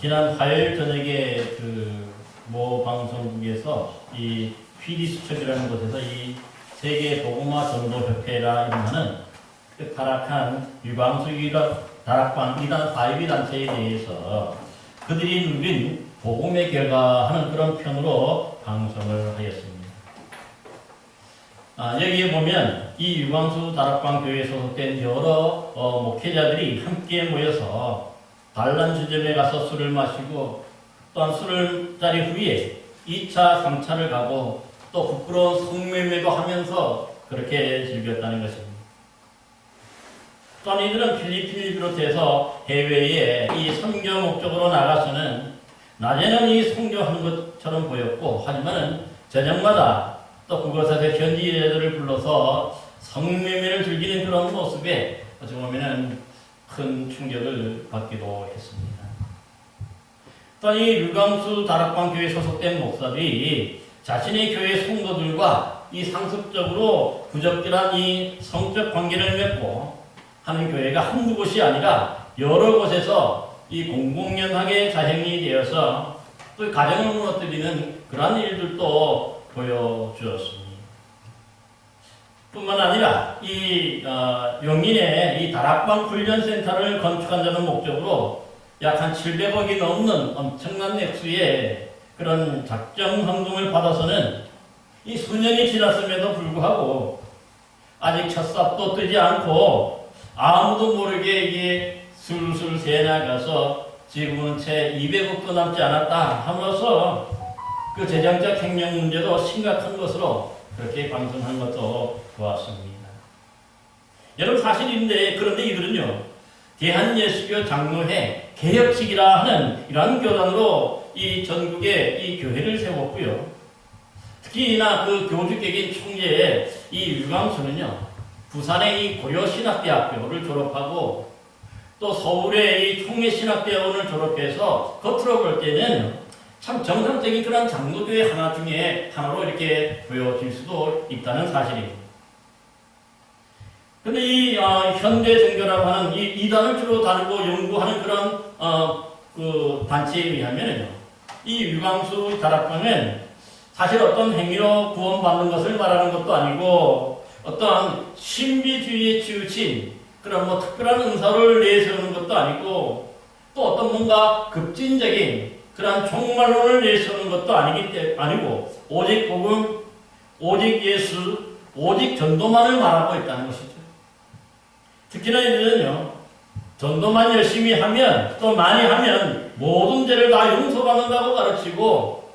지난 화요일 저녁에 모 방송국에서 이 PD수첩이라는 곳에서 이 세계 복음화 전도협회라 이름하는 타락한 유광수 다락방 이단 사이비 단체에 대해서 그들이 누린 복음의 결과하는 그런 편으로 방송을 하였습니다. 여기에 보면 이 유광수 다락방 교회에 소속된 여러 목회자들이 함께 모여서 단란주점에 가서 술을 마시고 또한 술을 자리 후에 2차, 3차를 가고 또 부끄러운 성매매도 하면서 그렇게 즐겼다는 것입니다. 또한 이들은 필리핀을 비롯해서 해외에 이 선교 목적으로 나가서는 낮에는 이 선교하는 것처럼 보였고 하지만은 저녁마다 또 그곳에서 현지인들을 불러서 성매매를 즐기는 그런 모습에 어찌 보면은 큰 충격을 받기도 했습니다. 또한 이 유광수 다락방 교회에 소속된 목사들이 자신의 교회 성도들과 이 상습적으로 부적절한 이 성적 관계를 맺고 하는 교회가 한두 곳이 아니라 여러 곳에서 이 공공연하게 자행이 되어서 또 가정을 무너뜨리는 그러한 일들도 보여주었습니다. 뿐만 아니라 이 용인에 이 다락방 훈련센터를 건축한다는 목적으로 약 한 700억이 넘는 엄청난 액수의 그런 작정 헌금을 받아서는 이 수년이 지났음에도 불구하고 아직 첫 삽도 뜨지 않고 아무도 모르게 이게 술술 새나가서 지금은 채 200억도 남지 않았다 하면서 그 재정적 횡령 문제도 심각한 것으로 그렇게 방송한 것도 보았습니다. 여러분 사실인데 그런데 이들은요 대한예수교 장로회 개혁식이라 하는 이러한 교단으로 이 전국에 이 교회를 세웠고요. 특히나 그 교주격인 총재의 이 유광수는요 부산의 이 고려신학대학교를 졸업하고 또 서울의 이 총회신학대학원을 졸업해서 겉으로 볼 때는 참 정상적인 그런 장로교회 하나 중에 하나로 이렇게 보여질 수도 있다는 사실입니다. 근데 이 현대 종교라고 하는 이 이단을 주로 다루고 연구하는 그런 그 단체에 의하면요, 이 유광수 다락방은 사실 어떤 행위로 구원받는 것을 말하는 것도 아니고 어떠한 신비주의에 치우친 그런 뭐 특별한 은사를 내세우는 것도 아니고 또 어떤 뭔가 급진적인 그런 종말론을 내세우는 것도 아니고 오직 복음, 오직 예수, 오직 전도만을 말하고 있다는 것이죠. 특히나 이들은요 전도만 열심히 하면 또 많이 하면 모든 죄를 다 용서받는다고 가르치고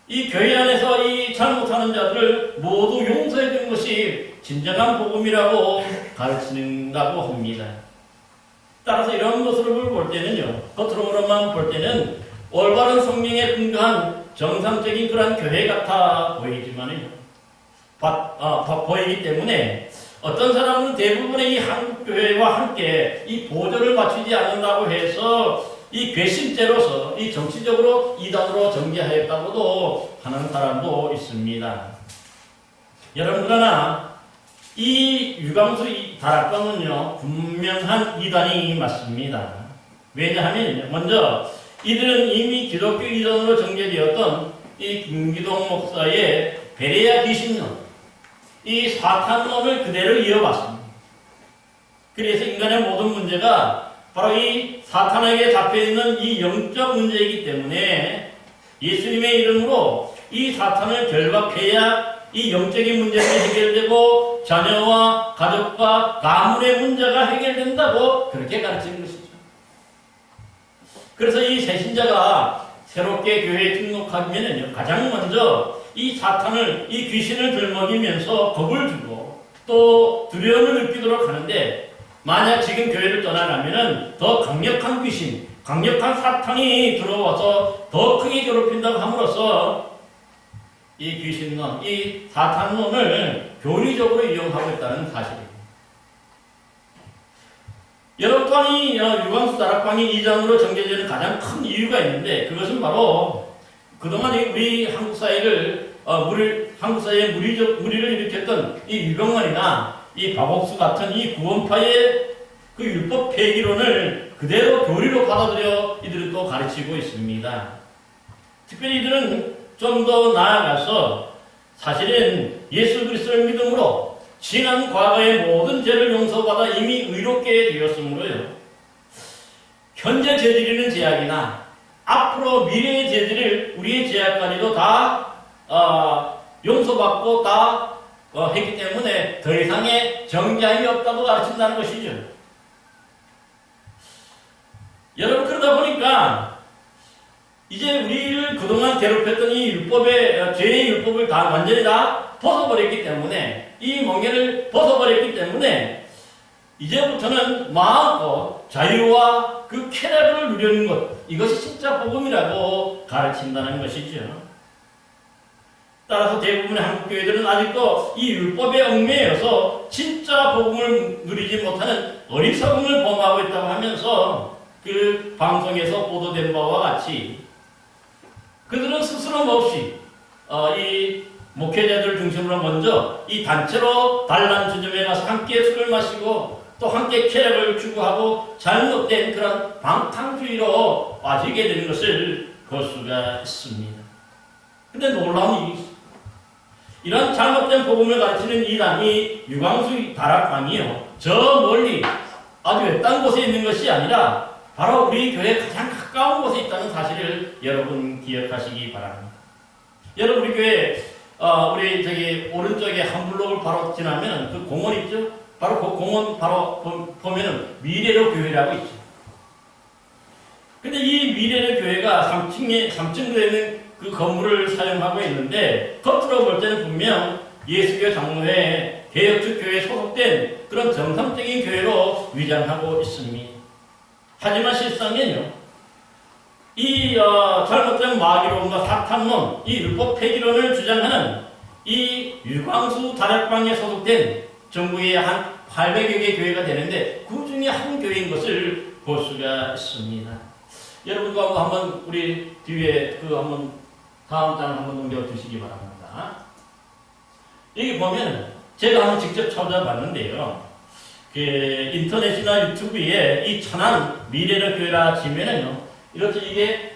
이 교회 안에서 이 잘못하는 자들을 모두 용서해 주는 것이 진정한 복음이라고 가르치는다고 합니다. 따라서 이런 모습을 볼 때는요 겉으로만 볼 때는 올바른 성경에 근거한 정상적인 그런 교회 같아 보이지만요 보이기 때문에 어떤 사람은 대부분의 이 한국교회와 함께 이 보조를 맞추지 않는다고 해서 이 괘씸죄로서 이 정치적으로 이단으로 정죄하였다고도 하는 사람도 있습니다. 여러분 그러나 이 유광수 다락방은요 분명한 이단이 맞습니다. 왜냐하면 먼저 이들은 이미 기독교 이단으로 정죄되었던 이 김기동 목사의 베레아 귀신론 이 사탄론을 그대로 이어봤습니다. 그래서 인간의 모든 문제가 바로 이 사탄에게 잡혀있는 이 영적 문제이기 때문에 예수님의 이름으로 이 사탄을 결박해야 이 영적인 문제가 해결되고 자녀와 가족과 가문의 문제가 해결된다고 그렇게 가르치는 것이죠. 그래서 이 새신자가 새롭게 교회에 등록하면은요 가장 먼저 이 사탄을, 이 귀신을 들먹이면서 겁을 주고 또 두려움을 느끼도록 하는데 만약 지금 교회를 떠나가면은 더 강력한 귀신, 강력한 사탄이 들어와서 더 크게 괴롭힌다고 함으로써 이 귀신론, 이 사탄론을 교리적으로 이용하고 있다는 사실입니다. 여러분 또한 이 유광수 다락방이 이단으로 정죄되는 가장 큰 이유가 있는데 그것은 바로 그동안 우리 한국 사회를 한국 사회에 무리를 일으켰던 이 유병만이나 이 박옥수 같은 이 구원파의 그 율법 폐기론을 그대로 교리로 받아들여 이들은 것들도 가르치고 있습니다. 특별히 이들은 좀 더 나아가서 사실은 예수 그리스도를 믿음으로 지난 과거의 모든 죄를 용서받아 이미 의롭게 되었으므로요. 현재 저지르는 죄악이나 앞으로 미래의 죄들을 우리의 죄악까지도 다 용서받고 다 했기 때문에 더 이상의 정죄함이 없다고 가르친다는 것이죠. 여러분, 그러다 보니까 이제 우리를 그동안 괴롭혔던 이 율법의 죄의 율법을 다 완전히 다 벗어버렸기 때문에, 이 멍에를 벗어버렸기 때문에 이제부터는 마음껏 자유와 그 쾌락을 누리는 것, 이것이 진짜 복음이라고 가르친다는 것이죠. 따라서 대부분의 한국 교회들은 아직도 이 율법에 얽매여서 진짜 복음을 누리지 못하는 어리석음을 범하고 있다고 하면서 그 방송에서 보도된 바와 같이 그들은 스스럼 없이 이 목회자들 중심으로 먼저 이 단체로 단란주점에 가서 함께 술을 마시고 또 함께 쾌락을 추구하고 잘못된 그런 방탕주의로 빠지게 되는 것을 볼 수가 있습니다. 근데 놀라운 일이 있습니다. 이런 잘못된 복음을 가르치는 이단이 유광수 다락방이요, 저 멀리 아주 외딴 곳에 있는 것이 아니라 바로 우리 교회 가장 가까운 곳에 있다는 사실을 여러분 기억하시기 바랍니다. 여러분, 우리 교회 우리 저기 오른쪽에 한 블록을 바로 지나면 그 공원 있죠? 바로 그 공원 바로 보면은 미래로 교회라고 있죠. 근데 이 미래로 교회가 3층에 있는 그 건물을 사용하고 있는데 겉으로 볼 때는 분명 예수교 장로회 개혁주 교회에 소속된 그런 정상적인 교회로 위장하고 있습니다. 하지만 실상은요, 이 잘못된 마귀론과 사탄론, 이 율법 폐기론을 주장하는 이 유광수 다락방에 소속된 전국에 한 800여 개 교회가 되는데 그 중에 한 교회인 것을 볼 수가 있습니다. 여러분도 한번 우리 뒤에 한번 다음 장을 한번 넘겨주시기 바랍니다. 여기 보면 제가 한번 직접 찾아봤는데요. 그 인터넷이나 유튜브에 이 천안 미래로 교회라 치면은요, 이렇게 이게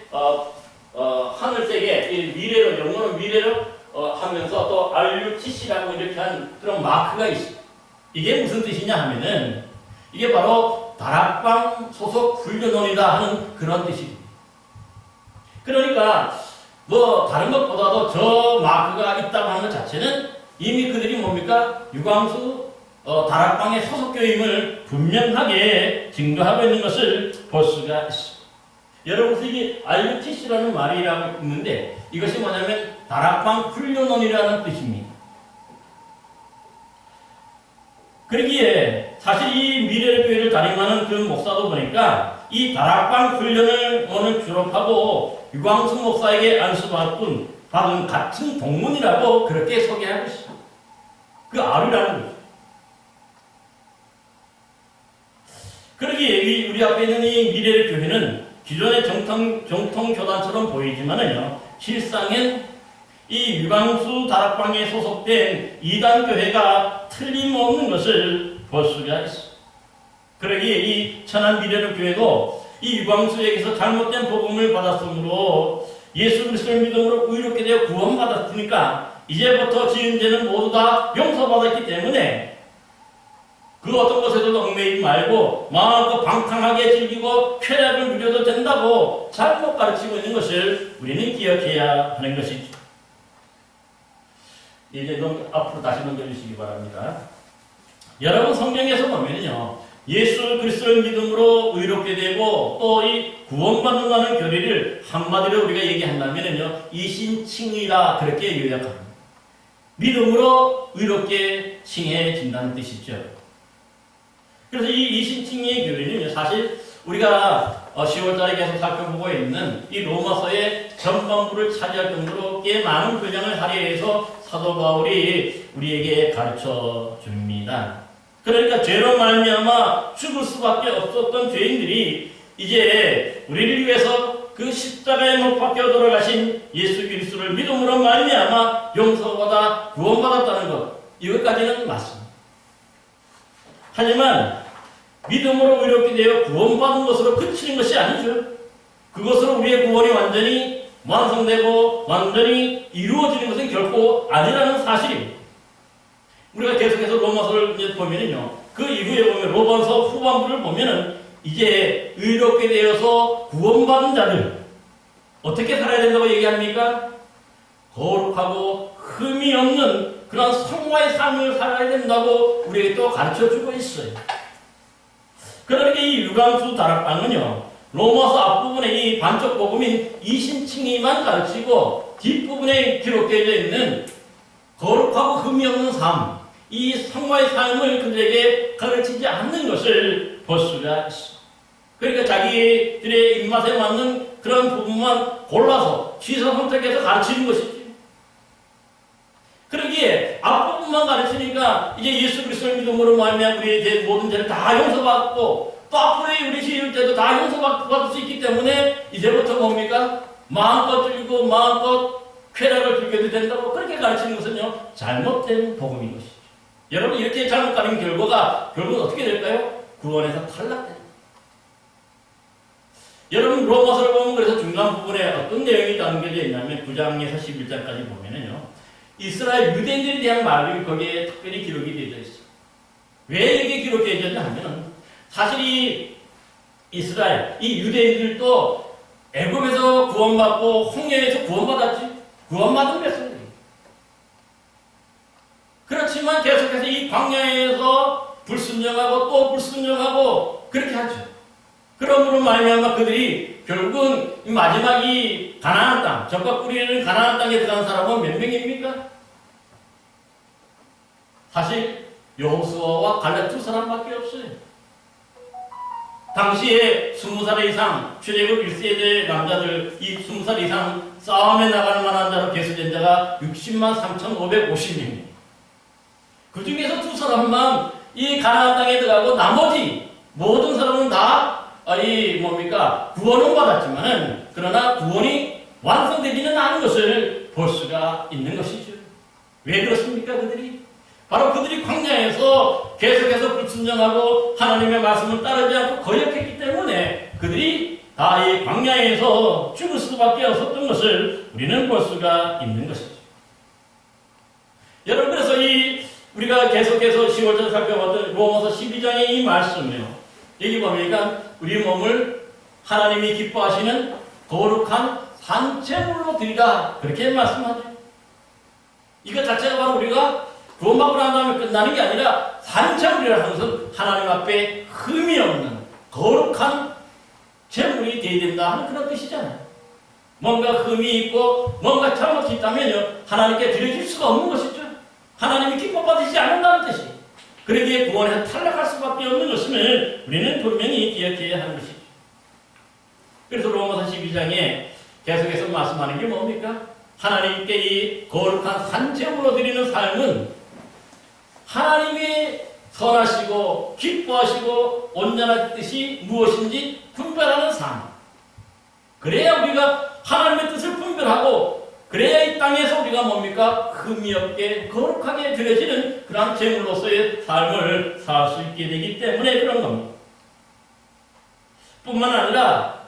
하늘색에 이 미래로, 영어로 미래로 하면서 또 RUTC라고 이렇게 한 그런 마크가 있어요. 이게 무슨 뜻이냐 하면은 이게 바로 다락방 소속 훈련원이다 하는 그런 뜻입니다. 그러니까 뭐 다른 것보다도 저 마크가 있다고 하는 것 자체는 이미 그들이 뭡니까? 유광수 다락방의 소속교임을 분명하게 증거하고 있는 것을 볼 수가 있습니다. 여러분, 이게 RUTC라는 말이라고 있는데 이것이 뭐냐면 다락방 훈련원이라는 뜻입니다. 그러기에 사실 이 미래의 교회를 담임하는 그 목사도 보니까 이 다락방 훈련을 졸업하고 유광수 목사에게 안수받은 같은 동문이라고 그렇게 소개하고 있습니다. 그 아류라는 거죠. 그러기에 우리 앞에 있는 이 미래의 교회는 기존의 정통 교단처럼 보이지만은요, 실상엔 이 유광수 다락방에 소속된 이단 교회가 틀림없는 것을 볼 수가 있습니다. 그러기에 이 천안 미래의 교회도 이 유광수에게서 잘못된 복음을 받았으므로 예수 그리스도를 믿음으로 의롭게 되어 구원받았으니까 이제부터 지은 죄는 모두 다 용서받았기 때문에 그 어떤 것에도 얽매이지 말고 마음껏 방탕하게 즐기고 쾌락을 누려도 된다고 잘못 가르치고 있는 것을 우리는 기억해야 하는 것이죠. 이제 앞으로 다시 넘겨주시기 바랍니다. 여러분, 성경에서 보면요, 예수 그리스도를 믿음으로 의롭게 되고 또 이 구원받는다는 교리를 한마디로 우리가 얘기한다면요, 이신칭의라 그렇게 요약합니다. 믿음으로 의롭게 칭해진다는 뜻이죠. 그래서 이 이신칭의의 교리는 사실 우리가 10월달에 계속 살펴보고 있는 이 로마서의 전반부를 차지할 정도로 꽤 많은 분량을 할애해서 사도 바울이 우리에게 가르쳐 줍니다. 그러니까 죄로 말미암아 죽을 수밖에 없었던 죄인들이 이제 우리를 위해서 그 십자가에 못 박혀 돌아가신 예수 그리스도를 믿음으로 말미암아 용서받아 구원받았다는 것, 이것까지는 맞습니다. 하지만 믿음으로 의롭게 되어 구원받은 것으로 그치는 것이 아니죠. 그 그것으로 우리의 구원이 완전히 완성되고 완전히 이루어지는 것은 결코 아니라는 사실입니다. 우리가 계속해서 로마서를 이제 보면은요, 그 이후에 보면 로마서 후반부를 보면은 이제 의롭게 되어서 구원받은 자들 어떻게 살아야 된다고 얘기합니까? 거룩하고 흠이 없는 그런 성화의 삶을 살아야 된다고 우리에게 또 가르쳐주고 있어요. 그러니까 이 유강수 다락방은요, 로마서 앞부분에 이 반쪽 복음인 이신칭의만 가르치고 뒷부분에 기록되어 있는 거룩하고 흠이 없는 삶, 이 성화의 삶을 그들에게 가르치지 않는 것을 볼 수가 있어. 그러니까 자기들의 입맛에 맞는 그런 부분만 골라서 취사 선택해서 가르치는 것이지. 그러기에 앞부분만 가르치니까 이제 예수 그리스도를 믿음으로 말미암아 우리의 모든 죄를 다 용서받고 또 앞으로의 우리 시일 때도 다 용서받을 수 있기 때문에 이제부터 뭡니까? 마음껏 즐기고 마음껏 쾌락을 즐겨도 된다고 그렇게 가르치는 것은요, 잘못된 복음인 것이죠. 여러분, 이렇게 잘못 가는 결과가 결국은 어떻게 될까요? 구원에서 탈락됩니다. 여러분, 로마서를 보면 그래서 중간 부분에 어떤 내용이 담겨져 있냐면 9장에서 11장까지 보면은요, 이스라엘 유대인들에 대한 말이 거기에 특별히 기록이 되어 있어요. 왜 이게 기록되어 있냐 하면 사실 이 이스라엘, 이 유대인들도 애굽에서 구원받고 홍해에서 구원받았지. 구원받은 백성들이. 그렇지만 계속해서 이 광야에서 불순종하고 또 불순종하고 그렇게 하죠. 그러므로 말미암아 그들이 결국은 마지막 이 가나안 땅, 적과 꿀이 가나안 땅에 들어간 사람은 몇 명입니까? 사실 여호수아와 갈렙 두 사람밖에 없어요. 당시에 20살 이상 출애굽 1세대 남자들 이 20살 이상 싸움에 나갈 만한 자로 계수된 자가 60만 3,550명입니다. 그 중에서 두 사람만 이 가나안 땅에 들어가고 나머지 모든 사람은 다 구원은 받았지만은 그러나 구원이 완성되지는 않은 것을 볼 수가 있는 것이죠. 왜 그렇습니까? 바로 그들이 광야에서 계속해서 불순종하고 하나님의 말씀을 따르지 않고 거역했기 때문에 그들이 다 이 광야에서 죽을 수밖에 없었던 것을 우리는 볼 수가 있는 것이죠. 여러분, 그래서 우리가 계속해서 10월절 살펴봤던 로마서 12장의 이 말씀이요. 여기 보니까 우리 몸을 하나님이 기뻐하시는 거룩한 산채물로 드리라 그렇게 말씀하죠. 이것 자체가 바로 우리가 구원받고 난 다음에 끝나는 게 아니라 산채물이라는 것은 하나님 앞에 흠이 없는 거룩한 제물이 되어야 된다 하는 그런 뜻이잖아요. 뭔가 흠이 있고 뭔가 잘못이 있다면요, 하나님께 드려질 수가 없는 것이죠. 하나님이 기뻐받으시지 않는다는 뜻이. 그러기에 구원에서 탈락할 수밖에 없는 것임을 우리는 분명히 기억해야 하는 것이죠. 그래서 로마서 12장에 계속해서 말씀하는 게 뭡니까? 하나님께 이 거룩한 산채물로 드리는 삶은 하나님이 선하시고 기뻐하시고 온전한 뜻이 무엇인지 분별하는 삶. 그래야 우리가 하나님의 뜻을 분별하고 그래야 이 땅에서 우리가 뭡니까? 흠이 없게 거룩하게 드려지는 그러한 제물로서의 삶을 살 수 있게 되기 때문에 그런 겁니다. 뿐만 아니라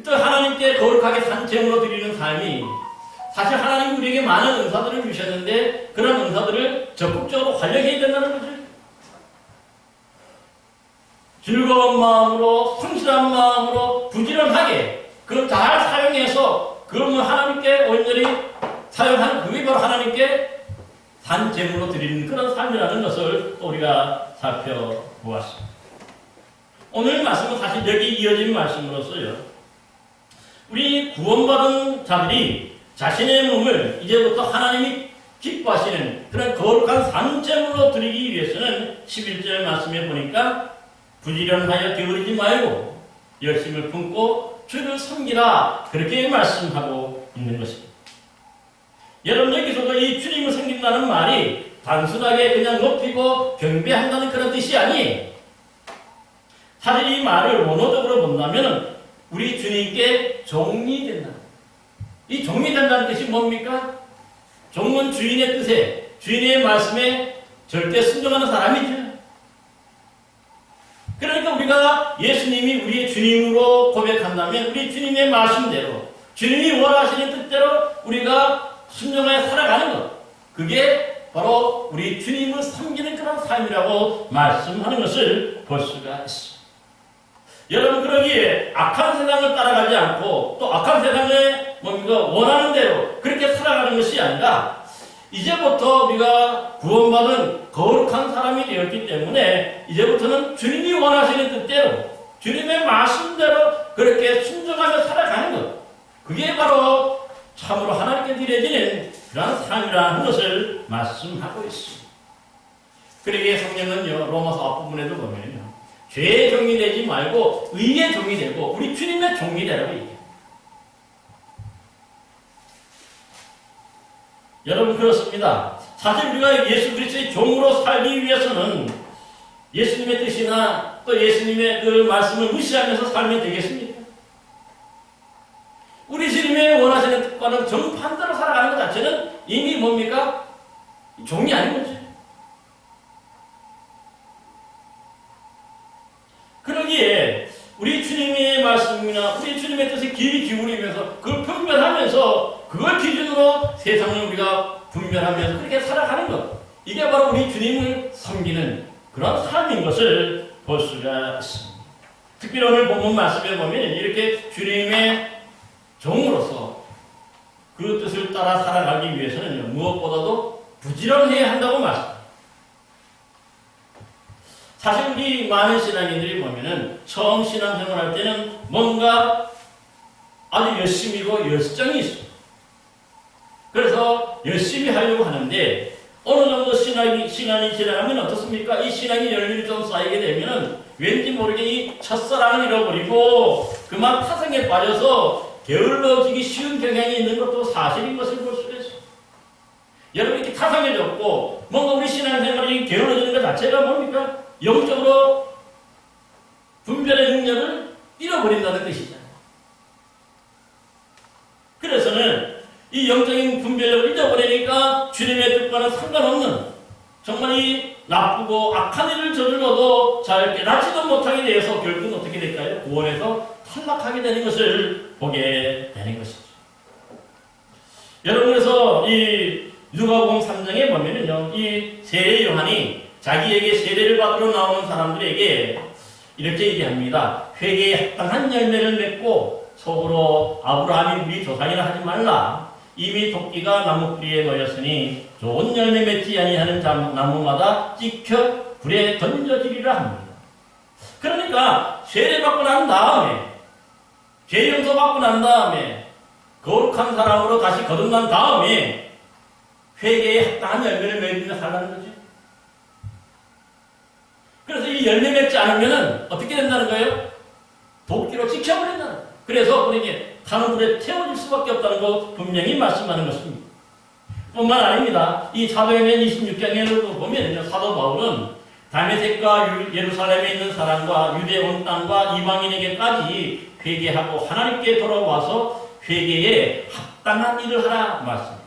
또 하나님께 거룩하게 산 제물로 드리는 삶이 사실 하나님이 우리에게 많은 은사들을 주셨는데 그런 은사들을 적극적으로 활용해야 된다는 거죠. 즐거운 마음으로 성실한 마음으로 부지런하게 그걸 잘 사용해서 그러면 하나님께 온전히 사용하는 그게 바로 하나님께 산 제물로 드리는 그런 삶이라는 것을 우리가 살펴보았습니다. 오늘 말씀은 사실 여기 이어진 말씀으로서요, 우리 구원받은 자들이 자신의 몸을 이제부터 하나님이 기뻐하시는 그런 거룩한 산 제물로 드리기 위해서는 11절 말씀에 보니까 부지런하여 게으르지 말고 열심을 품고 주를 섬기라 그렇게 말씀하고 있는 것입니다. 여러분, 여기서도 이 주님을 섬긴다는 말이 단순하게 그냥 높이고 경배한다는 그런 뜻이 아니에요. 사실 이 말을 원어적으로 본다면 우리 주님께 종이 된다. 이 종이 된다는 뜻이 뭡니까? 종은 주인의 뜻에, 주인의 말씀에 절대 순종하는 사람이죠. 그러니까 그러니까 우리가 예수님이 우리의 주님으로 고백한다면 우리 주님의 말씀대로 주님이 원하시는 뜻대로 우리가 순종하여 살아가는 것, 그게 바로 우리 주님을 섬기는 그런 삶이라고 말씀하는 것을 볼 수가 있습니다. 여러분, 그러기에 악한 세상을 따라가지 않고 또 악한 세상에 뭔가 원하는 대로 그렇게 살아가는 것이 아니라 이제부터 우리가 구원받은 거룩한 사람이 되었기 때문에 이제부터는 주님이 원하시는 뜻대로 주님의 말씀대로 그렇게 순종하며 살아가는 것, 그게 바로 참으로 하나님께 드려지는 그런 삶이라는 것을 말씀하고 있습니다. 그러기에 성령은요, 로마서 앞부분에도 보면요, 죄의 종이 되지 말고 의의 종이 되고 우리 주님의 종이 되라고 얘기해요. 여러분, 그렇습니다. 사실 우리가 예수 그리스도의 종으로 살기 위해서는 예수님의 뜻이나 또 예수님의 그 말씀을 무시하면서 살면 되겠습니까? 우리 주님의 원하시는 뜻과는 정반대로 살아가는 것 자체는 이미 뭡니까? 종이 아닌 거죠. 그러기에 우리 주님의 말씀이나 우리 주님의 뜻에 귀 기울이면서 그걸 분별하면서 그걸 기준으로 세상을 우리가 분별하면서 그렇게 살아가는 것, 이게 바로 우리 주님을 섬기는 그런 삶인 것을 볼 수가 있습니다. 특별히 오늘 본문 말씀에 보면 이렇게 주님의 종으로서 그 뜻을 따라 살아가기 위해서는 무엇보다도 부지런해야 한다고 말씀합니다. 사실 우리 많은 신앙인들이 보면은 처음 신앙생활 할 때는 뭔가 아주 열심이고 열정이 있습니다. 그래서 열심히 하려고 하는데 어느 정도 시간이 지나가면 어떻습니까? 이 신앙이 열심히 좀 쌓이게 되면은 왠지 모르게 이 첫사랑을 잃어버리고 그만 타성에 빠져서 게을러지기 쉬운 경향이 있는 것도 사실인 것을 볼 수가 있습니다. 여러분, 이렇게 타성해졌고 뭔가 우리 신앙생활이 게을러지는 것 자체가 뭡니까? 영적으로 분별의 능력을 잃어버린다는 뜻이잖아요. 그래서는 이 영적인 분별력을 잃어버리니까 주님의 뜻과는 상관없는 정말 이 나쁘고 악한 일을 저질러도 잘 깨닫지도 못하게 되어서 결국은 어떻게 될까요? 구원에서 탈락하게 되는 것을 보게 되는 것이죠. 여러분, 그래서 이 누가복음 3장에 보면은요, 이 세례 요한이 자기에게 세례를 받으러 나오는 사람들에게 이렇게 얘기합니다. 회개에 합당한 열매를 맺고 속으로 아브라함이 우리 조상이라 하지 말라. 이미 도끼가 나무뿌리에 놓였으니 좋은 열매 맺지 아니하는 나무마다 찍혀 불에 던져지리라 합니다. 그러니까 세례받고 난 다음에, 죄 용서받고 난 다음에, 거룩한 사람으로 다시 거듭난 다음에 회개에 합당한 열매를 맺으며 살라는 거죠. 그래서 이 열매 맺지 않으면 어떻게 된다는 거예요? 도끼로 찍혀버린다는 거예요. 그래서 우리에게 타는 불에 태워질 수밖에 없다는 거 분명히 말씀하는 것입니다. 뿐만 아닙니다. 이 사도행전 26장에도 보면 사도 바울은 다메섹과 예루살렘에 있는 사람과 유대 온 땅과 이방인에게까지 회개하고 하나님께 돌아와서 회개에 합당한 일을 하라 말씀입니다.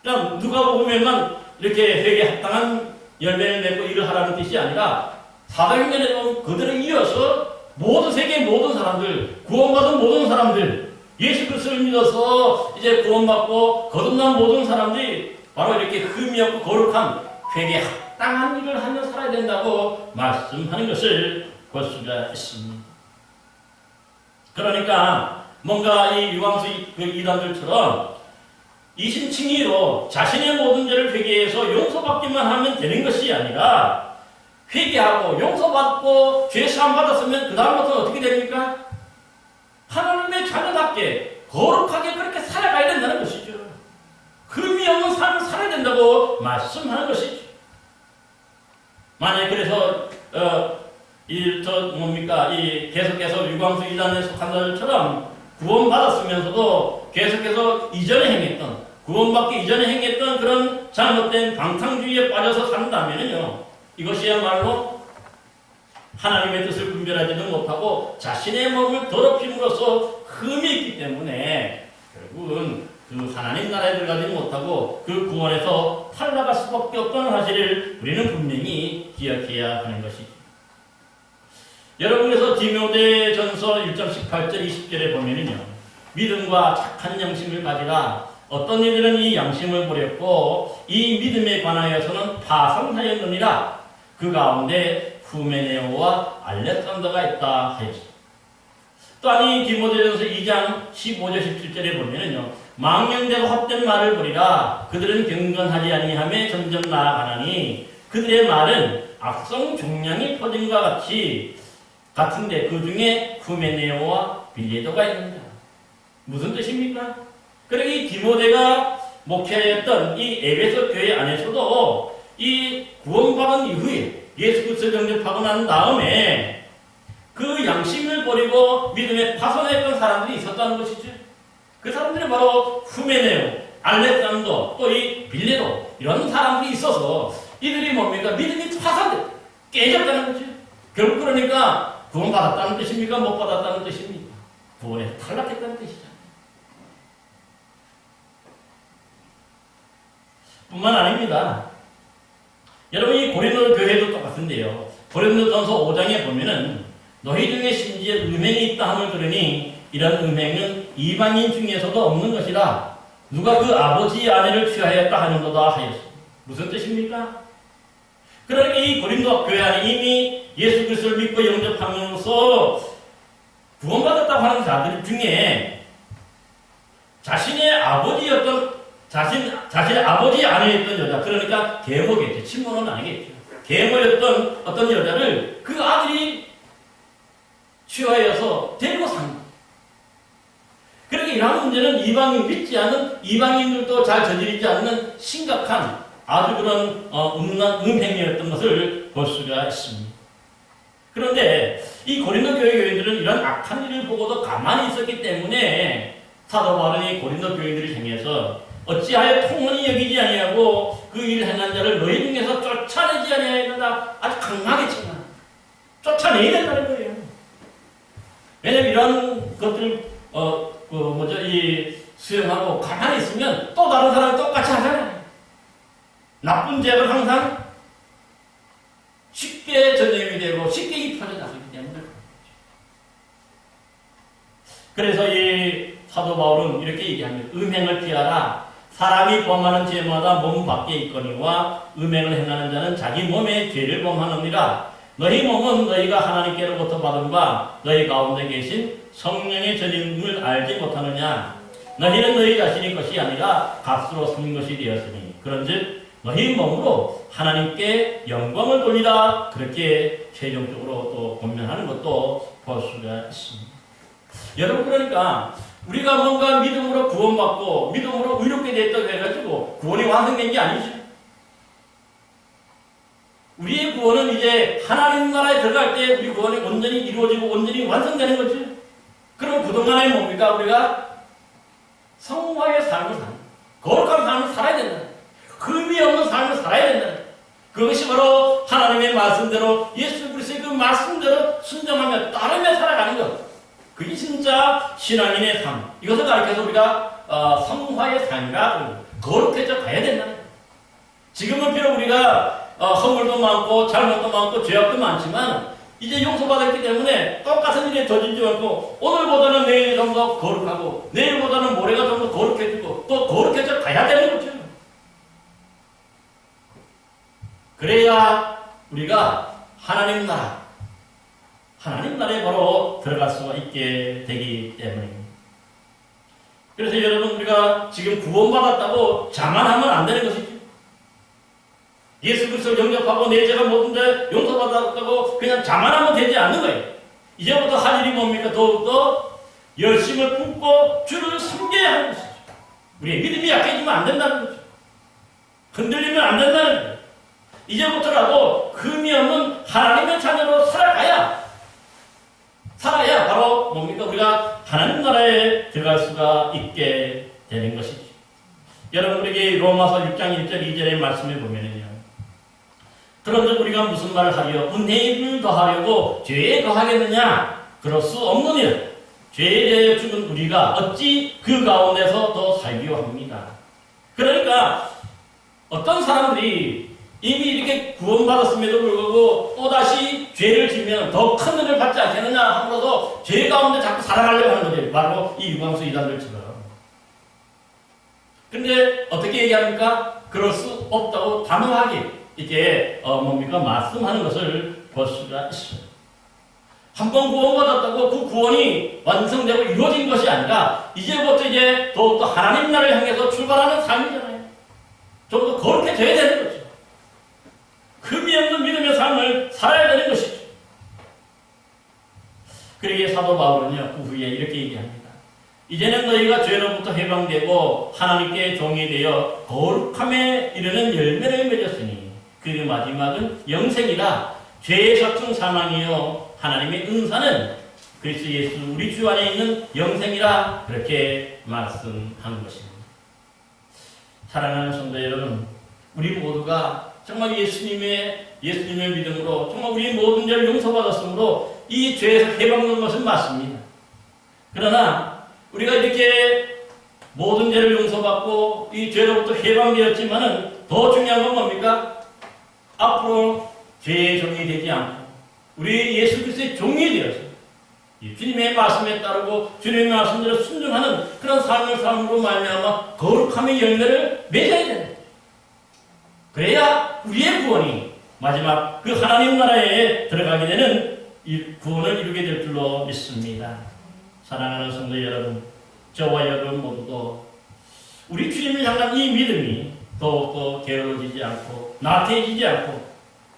그러니까 누가복음에만 이렇게 회개에 합당한 열매를 맺고 일을 하라는 뜻이 아니라 사도행전에도 그들을 이어서 모든 세계 모든 사람들, 구원받은 모든 사람들, 예수 그리스도를 믿어서 이제 구원받고 거듭난 모든 사람들이 바로 이렇게 흠이 없고 거룩한 회개에 합당한 일을 하며 살아야 된다고 말씀하는 것을 볼 수가 있습니다. 그러니까 뭔가 이 유황수 이단들처럼 이심칭의로 자신의 모든 죄를 회개해서 용서받기만 하면 되는 것이 아니라 회개하고 용서받고 죄 사함 받았으면 그 다음부터는 어떻게 됩니까? 하나님의 자녀답게 거룩하게 그렇게 살아가야 된다는 것이죠. 흠이 없는 삶을 살아야 된다고 말씀하는 것이죠. 만약에 그래서 계속해서 유광수 이단에 속한 자들처럼 구원받았으면서도 계속해서 이전에 행했던, 구원받기 이전에 행했던 그런 잘못된 방탕주의에 빠져서 산다면요, 이것이야말로 하나님의 뜻을 분별하지도 못하고 자신의 몸을 더럽힘으로써 흠이 있기 때문에 결국은 그 하나님 나라에 들어가지 못하고 그 구원에서 탈락할 수밖에 없다는 사실을 우리는 분명히 기억해야 하는 것이죠. 여러분, 그래서 디모데전서 1장 18절 20절에 보면은요, 믿음과 착한 양심을 가지라. 어떤 이들은 이 양심을 버렸고 이 믿음에 관하여서는 파산하였느니라. 그 가운데 후메네오와 알렉산더가 있다 하였습니다. 또한 이 디모데전서 2장 15절 17절에 보면은요, 망령되고 헛된 말을 버리라. 그들은 경건하지 아니하며 점점 나아가나니 그들의 말은 악성 종량이 퍼진과 같은데 그 중에 후메네오와 빌레도가 있느니라. 무슨 뜻입니까? 그러니까 이 디모데가 목회했던 이 에베소 교회 안에서도 이 구원받은 이후에 예수 그리스도를 영접하고 난 다음에 그 양심을 버리고 믿음에 파손했던 사람들이 있었다는 것이죠. 그 사람들이 바로 후메네오, 알렉산더, 또 이 빌레도, 이런 사람들이 있어서 이들이 뭡니까? 믿음이 파손돼 깨졌다는 거죠. 결국 그러니까 구원받았다는 뜻입니까? 못 받았다는 뜻입니까? 구원에서 탈락했다는 뜻이죠. 뿐만 아닙니다. 여러분, 이 고린도 교회도 똑같은데요. 고린도전서 5장에 보면은 너희 중에 심지어 음행이 있다 함을 들으니 이런 음행은 이방인 중에서도 없는 것이라. 누가 그 아버지의 아내를 취하였다 하는도다 하였습니다. 무슨 뜻입니까? 그러니까 이 고린도 교회 안에 이미 예수 그리스도를 믿고 영접함으로써 구원받았다고 하는 자들 중에 자신의 아버지였던 자신의 아버지의 아내였던 여자, 그러니까 계모겠죠. 친모는 아니겠죠. 계모였던 어떤 여자를 그 아들이 취하여서 데리고 산 거예요. 그러니까 이러한 문제는 이방인 믿지 않는 이방인들도 잘 저지르지 않는 심각한 아주 그런 음행이었던 것을 볼 수가 있습니다. 그런데 이 고린도 교회 교인들은 이런 악한 일을 보고도 가만히 있었기 때문에 사도 바울이 고린도 교인들을 향해서 어찌하여 통혼이 여기지 아니하고 그 일을 행한 자를 너희 중에서 쫓아내지 아니하였느냐, 아주 강하게 칭한, 쫓아내야 된다는 거예요. 왜냐면 이런 것들을 수용하고 가만히 있으면 또 다른 사람이 똑같이 하잖아요. 나쁜 죄를 항상 쉽게 전염이 되고 쉽게 입혀져 나가기 때문에. 그래서 이 사도 바울은 이렇게 얘기합니다. 음행을 피하라. 사람이 범하는 죄마다 몸 밖에 있거니와 음행을 행하는 자는 자기 몸에 죄를 범하느니라. 너희 몸은 너희가 하나님께로부터 받은 바 너희 가운데 계신 성령의 전임을 알지 못하느냐. 너희는 너희 자신의 것이 아니라 값으로 산 것이 되었으니 그런즉 너희 몸으로 하나님께 영광을 돌리라. 그렇게 최종적으로 또 권면하는 것도 볼 수가 있습니다. 여러분, 그러니까 우리가 뭔가 믿음으로 구원받고 믿음으로 의롭게 됐다고 해가지고 구원이 완성된 게 아니죠. 우리의 구원은 이제 하나님 나라에 들어갈 때 우리 구원이 온전히 이루어지고 온전히 완성되는 거죠. 그럼 그동안에 뭡니까? 우리가 성화의 삶을 사는, 거룩한 삶을 살아야 된다. 흠이 없는 삶을 살아야 된다. 그것이 바로 하나님의 말씀대로 예수 그리스도의 그 말씀대로 순종하며 따르며 살아가는 것. 그게 진짜 신앙인의 삶. 이것을 가르쳐서 우리가 성화의 삶이라 거룩해져 가야 된다. 지금은 비록 우리가 허물도 많고 잘못도 많고 죄악도 많지만 이제 용서받았기 때문에 똑같은 일에 저지르지 않고 오늘보다는 내일이 좀 더 거룩하고 내일보다는 모레가 좀 더 거룩해지고 또 거룩해져 가야 되는 거죠. 그래야 우리가 하나님 나라에 바로 들어갈 수가 있게 되기 때문입니다. 그래서 여러분, 우리가 지금 구원받았다고 자만하면 안 되는 것이죠. 예수 그리스도를 영접하고 내 죄가 모든데 용서받았다고 그냥 자만하면 되지 않는 거예요. 이제부터 할 일이 뭡니까? 더욱더 열심을 품고 주를 섬겨야 하는 것이죠. 우리의 믿음이 약해지면 안 된다는 거죠. 흔들리면 안 된다는 거예요. 이제부터라도 흠이 없는 하나님의 자녀로 살아야 바로 뭡니까? 우리가 하나님 나라에 들어갈 수가 있게 되는 것이죠. 여러분, 우리에게 로마서 6장 1절 2절의 말씀을 보면은요. 그런데 우리가 무슨 말을 하려? 은혜를 더하려고 죄에 더하겠느냐? 그럴 수 없느니라. 죄에 대해 죽은 우리가 어찌 그 가운데서 더 살기로 합니다. 그러니까 어떤 사람들이 이미 이렇게 구원받았음에도 불구하고 또다시 죄를 지면 더 큰 은혜를 받지 않겠느냐 하면서 죄 가운데 자꾸 살아가려고 하는 거죠. 바로 이 유광수 이단들처럼. 근데 어떻게 얘기합니까? 그럴 수 없다고 단호하게 이렇게 말씀하는 것을 볼 수가 있어요. 한 번 구원받았다고 그 구원이 완성되고 이루어진 것이 아니라 이제부터 이제 더욱더 하나님 나라를 향해서 출발하는 삶이잖아요. 좀 더 거룩해 져야 되는 거죠. 흠이 없는 믿음의 삶을 살아야 되는 것이죠. 그러기에 사도 바울은요, 그 후에 이렇게 얘기합니다. 이제는 너희가 죄로부터 해방되고 하나님께 종이 되어 거룩함에 이르는 열매를 맺었으니 그 마지막은 영생이라. 죄의 삭중 사망이요 하나님의 은사는 그리스도 예수 우리 주 안에 있는 영생이라. 그렇게 말씀한 것입니다. 사랑하는 성도 여러분, 우리 모두가 정말 예수님의 믿음으로 정말 우리 모든 죄를 용서받았으므로 이 죄에서 해방된 것은 맞습니다. 그러나 우리가 이렇게 모든 죄를 용서받고 이 죄로부터 해방되었지만은 더 중요한 건 뭡니까? 앞으로 죄의 종이 되지 않고 우리 예수 그리스도의 종이 되어서 주님의 말씀에 따르고 주님의 말씀대로 순종하는 그런 삶을 삶으로 말미암아 거룩함의 열매를 맺어야 된다. 그래야 우리의 구원이 마지막 그 하나님 나라에 들어가게 되는 이 구원을 이루게 될 줄로 믿습니다. 사랑하는 성도 여러분, 저와 여러분 모두도 우리 주님을 향한 이 믿음이 더욱더 게을러지지 않고 나태해지지 않고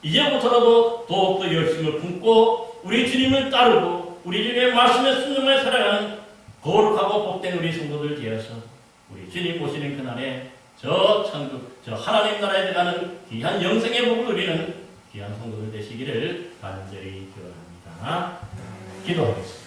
이제부터라도 더욱더 열심을 품고 우리 주님을 따르고 우리 주님의 말씀에 순종하여 살아가는 거룩하고 복된 우리 성도들 되어서 우리 주님 오시는 그날에 저 천국, 저 하나님 나라에 들어가는 귀한 영생의 복을 누리는 귀한 성도들 되시기를 간절히 기원합니다. 기도하겠습니다.